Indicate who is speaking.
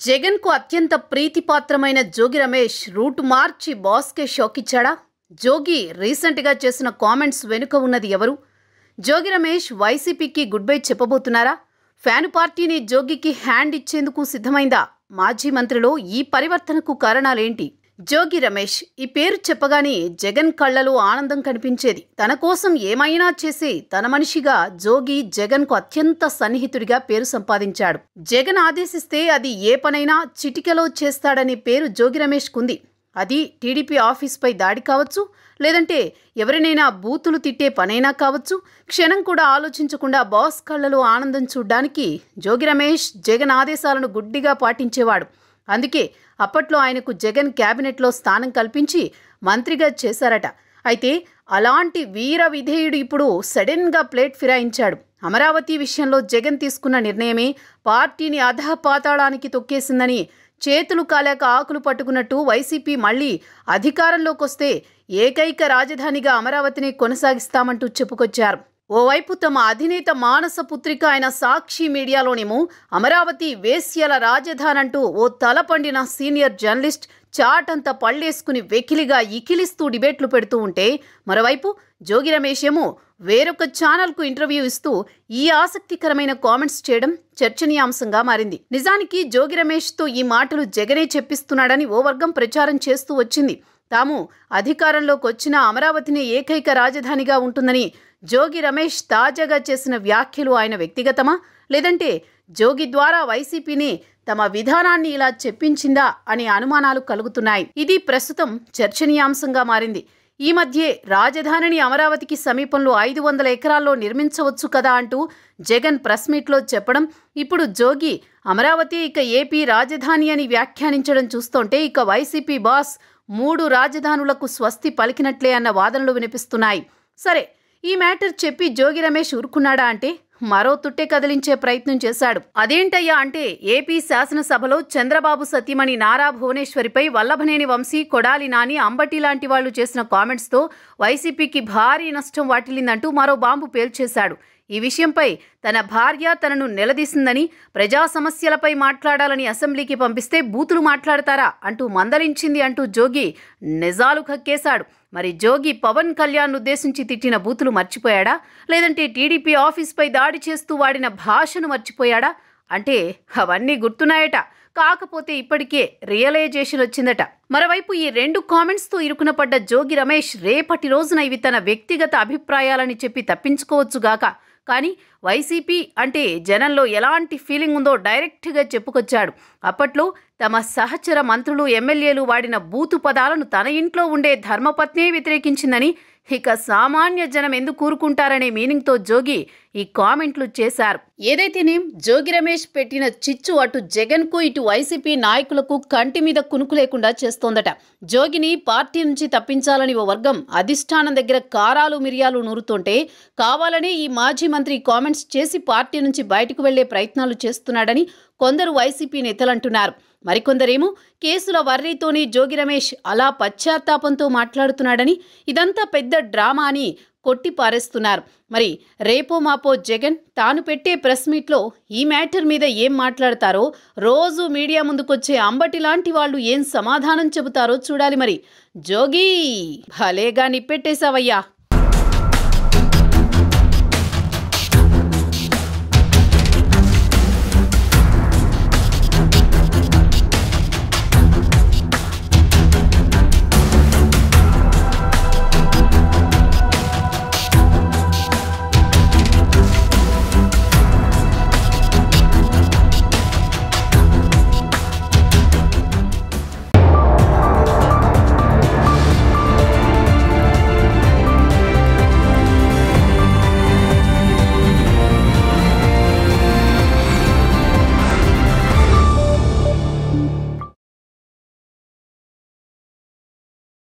Speaker 1: జగన్కు అత్యంత ప్రీతిపాత్రమైన జోగి రమేష్ రూట్ మార్చి బాస్కే షాక్ ఇచ్చాడా? జోగి రీసెంట్గా చేసిన కామెంట్స్ వెనుక ఉన్నది ఎవరు? జోగి రమేష్ వైసీపీకి గుడ్ బై చెప్పబోతున్నారా? ఫ్యాను పార్టీని జోగికి హ్యాండ్ ఇచ్చేందుకు సిద్ధమైందా? మాజీ మంత్రిలో ఈ పరివర్తనకు కారణాలేంటి? జోగి రమేష్ ఈ పేరు చెప్పగానే జగన్ కళ్లలో ఆనందం కనిపించేది. తన కోసం ఏమైనా చేసే తన మనిషిగా జోగి జగన్కు అత్యంత సన్నిహితుడిగా పేరు సంపాదించాడు. జగన్ ఆదేశిస్తే అది ఏ పనైనా చిటికెలో చేస్తాడనే పేరు జోగి రమేష్కుంది. అది టీడీపీ ఆఫీస్పై దాడి కావచ్చు, లేదంటే ఎవరినైనా బూతులు తిట్టే పనైనా కావచ్చు. క్షణం కూడా ఆలోచించకుండా బాస్ కళ్లలో ఆనందం చూడ్డానికి జోగి రమేష్ జగన్ ఆదేశాలను గుడ్డిగా పాటించేవాడు. అందుకే అప్పట్లో ఆయనకు జగన్ క్యాబినెట్లో స్థానం కల్పించి మంత్రిగా చేశారట. అయితే అలాంటి వీర విధేయుడు ఇప్పుడు సడన్గా ప్లేట్ ఫిరాయించాడు. అమరావతి విషయంలో జగన్ తీసుకున్న నిర్ణయమే పార్టీని అధపాతాళానికి తొక్కేసిందని, చేతులు కాలేక ఆకులు పట్టుకున్నట్టు వైసీపీ మళ్లీ అధికారంలోకి వస్తే ఏకైక రాజధానిగా అమరావతిని కొనసాగిస్తామంటూ చెప్పుకొచ్చారు. ఓవైపు తమ అధినేత మానస పుత్రిక అయిన సాక్షి మీడియాలోనేమో అమరావతి వేశ్యల రాజధానంటూ ఓ తలపండిన సీనియర్ జర్నలిస్ట్ చాటంతా పళ్ళేసుకుని వెకిలిగా ఇకిలిస్తూ డిబేట్లు పెడుతూ ఉంటే, మరోవైపు జోగి రమేష్ ఏమో వేరొక ఛానల్కు ఇంటర్వ్యూ ఇస్తూ ఈ ఆసక్తికరమైన కామెంట్స్ చేయడం చర్చనీయాంశంగా మారింది. నిజానికి జోగి రమేష్తో ఈ మాటలు జగనే చెప్పిస్తున్నాడని ఓ వర్గం ప్రచారం చేస్తూ వచ్చింది. తాము అధికారంలోకి వచ్చిన అమరావతిని ఏకైక రాజధానిగా ఉంటుందని జోగి రమేష్ తాజాగా చేసిన వ్యాఖ్యలు ఆయన వ్యక్తిగతమా, లేదంటే జోగి ద్వారా వైసీపీని తమ విధానాన్ని ఇలా చెప్పించిందా అనే అనుమానాలు కలుగుతున్నాయి. ఇది ప్రస్తుతం చర్చనీయాంశంగా మారింది. ఈ మధ్యే రాజధానిని అమరావతికి సమీపంలో 500 ఎకరాల్లో నిర్మించవచ్చు కదా అంటూ జగన్ ప్రెస్ మీట్లో చెప్పడం, ఇప్పుడు జోగి అమరావతి ఇక ఏపీ రాజధాని అని వ్యాఖ్యానించడం చూస్తుంటే ఇక వైసీపీ బాస్ 3 రాజధానులకు స్వస్తి పలికినట్లే అన్న వాదనలు వినిపిస్తున్నాయి. సరే, ఈ మ్యాటర్ చెప్పి జోగి రమేష్ ఊరుకున్నాడా అంటే మరో తుట్టే కదిలించే ప్రయత్నం చేశాడు. అదేంటయ్యా అంటే ఏపీ శాసనసభలో చంద్రబాబు సతీమణి నారా భువనేశ్వరిపై వల్లభనేని వంశీ, కొడాలి నాని, అంబటి లాంటి వాళ్లు చేసిన కామెంట్స్తో వైసీపీకి భారీ నష్టం వాటిల్లిందంటూ మరో బాంబు పేల్చేశాడు. ఈ విషయంపై తన భార్య తనను నిలదీసిందని, ప్రజా సమస్యలపై మాట్లాడాలని అసెంబ్లీకి పంపిస్తే బూతులు మాట్లాడతారా అంటూ మందలించింది అంటూ జోగి నిజాలు కక్కేశాడు. మరి జోగి పవన్ కళ్యాణ్ ఉద్దేశించి తిట్టిన బూతులు మర్చిపోయాడా, లేదంటే టీడీపీ ఆఫీస్పై దాడి చేస్తూ వాడిన భాషను మర్చిపోయాడా అంటే అవన్నీ గుర్తున్నాయట. కాకపోతే ఇప్పటికే రియలైజేషన్ వచ్చిందట. మరోవైపు ఈ 2 కామెంట్స్తో ఇరుకున పడ్డ జోగి రమేష్ రేపటి రోజున ఇవి తన వ్యక్తిగత అభిప్రాయాలని చెప్పి తప్పించుకోవచ్చుగాక, కానీ వైసీపీ అంటే జనంలో ఎలాంటి ఫీలింగ్ ఉందో డైరెక్ట్గా చెప్పుకొచ్చాడు. అప్పట్లో తమ సహచర మంత్రులు, ఎమ్మెల్యేలు వాడిన బూతు పదాలను తన ఇంట్లో ఉండే ధర్మపత్నే వ్యతిరేకించిందని, ఇక సామాన్య జనం ఎందుకు కూరుకుంటారనే మీనింగ్తో జోగి ఈ కామెంట్లు చేశారు. ఏదైతేనేం జోగి రమేష్ పెట్టిన చిచ్చు అటు జగన్కు ఇటు వైసీపీ నాయకులకు కంటి మీద కునుకు లేకుండా చేస్తోందట. జోగిని పార్టీ నుంచి తప్పించాలని ఓ వర్గం అధిష్టానం దగ్గర కారాలు మిరియాలు నూరుతుంటే, కావాలనే ఈ మాజీ మంత్రి కామెంట్స్ చేసి పార్టీ నుంచి బయటకు వెళ్లే ప్రయత్నాలు చేస్తున్నాడని కొందరు వైసీపీ నేతలంటున్నారు. మరికొందరేమో కేసుల వర్రీతోనే జోగి రమేష్ అలా పశ్చాత్తాపంతో మాట్లాడుతున్నాడని, ఇదంతా పెద్ద డ్రామా అని కొట్టి పారేస్తున్నారు. మరి రేపో మాపో జగన్ తాను పెట్టే ప్రెస్ మీట్లో ఈ మ్యాటర్ మీద ఏం మాట్లాడతారో, రోజు మీడియా ముందుకొచ్చే అంబటి లాంటి వాళ్ళు ఏం సమాధానం చెబుతారో చూడాలి. మరి జోగి భలేగా నిప్పెట్టేశావయ్యా.